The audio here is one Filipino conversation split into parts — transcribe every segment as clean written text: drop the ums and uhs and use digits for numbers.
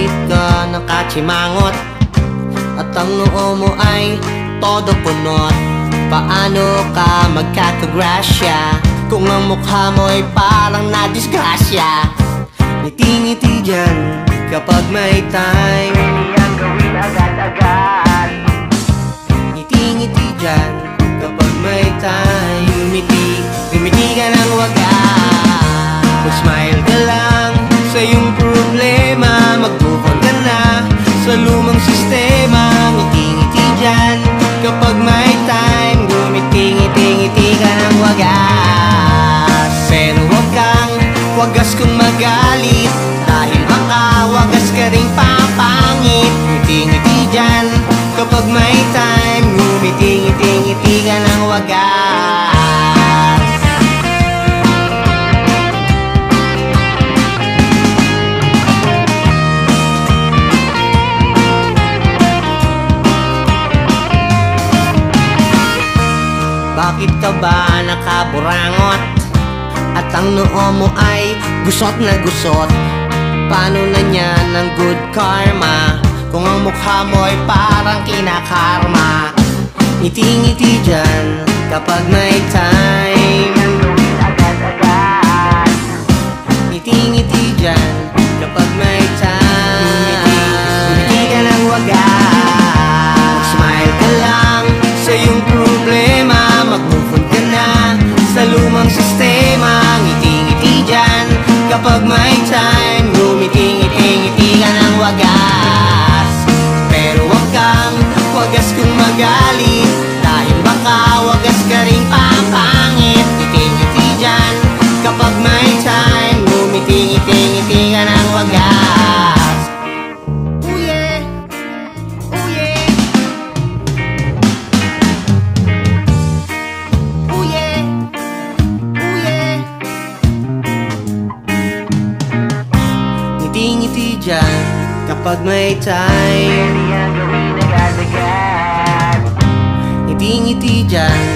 Bakit ka nakachimangot at ang noo mo ay todo punot? Paano ka magkakagrasya kung ang mukha mo ay parang nadisgrasya? Ngiti-ngiti dyan kapag may time, hindi yan gawin agad-agad. Ngiti-ngiti dyan kapag may time, ngumiti ka ng wagas. Mag-smile ka lang sa iyong problema, mag-move on ka na sa lumang sistema. Ngiti-ngiti dyan kapag may time, ngumiti-ngiti ka ng wagas. Pero wag kang wagas kung magalit, dahil baka wagas ka rin papangit. Ngiti-ngiti dyan kapag may time, ngumiti-ngiti ka ng wagas. Bakit ka ba nakaburangot at ang noo mo ay gusot na gusot? Paano na yan ang good karma kung ang mukha mo ay parang kinakarma? Ngiti-ngiti dyan kapag may time, agad-agad. Ngiti-ngiti dyan kapag may time, ngumiti ka ng wagas. Smile ka lang sa iyong problema, mag-move on ka na sa lumang sistema. Ngiti-ngiti dyan kapag may time, ngumiti-ngiti ka ng wagas. Pero wag kang wagas kung magalit, dahil baka wagas ka rin papangit. Ngiti-ngiti dyan kapag may time, ngumiti-ngiti ka ng wagas. Oh yeah, oh yeah, oh yeah, oh yeah. Ngiti-ngiti dyan kapag may time, hindi yan gawin agad-agad. Ngiti-ngiti dyan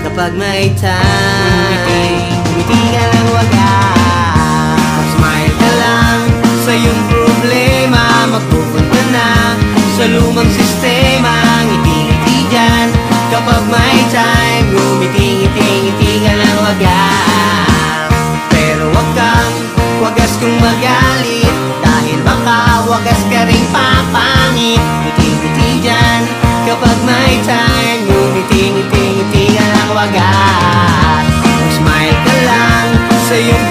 kapag may time, ngumiti ka ng wagas. Mag-smile ka lang sa iyong problema, mag-move on ka na sa lumang sistema. Ngiti-ngiti dyan kapag may time, ngumiti-ngiti ka ng wagas. Pero wag kang wagas kung magalit, dahil baka wagas ka rin papangit. Ngiti-ngiti dyan kapag may time, ngumiti-ngiti ka ng wagas. Mag-smile ka lang sa iyong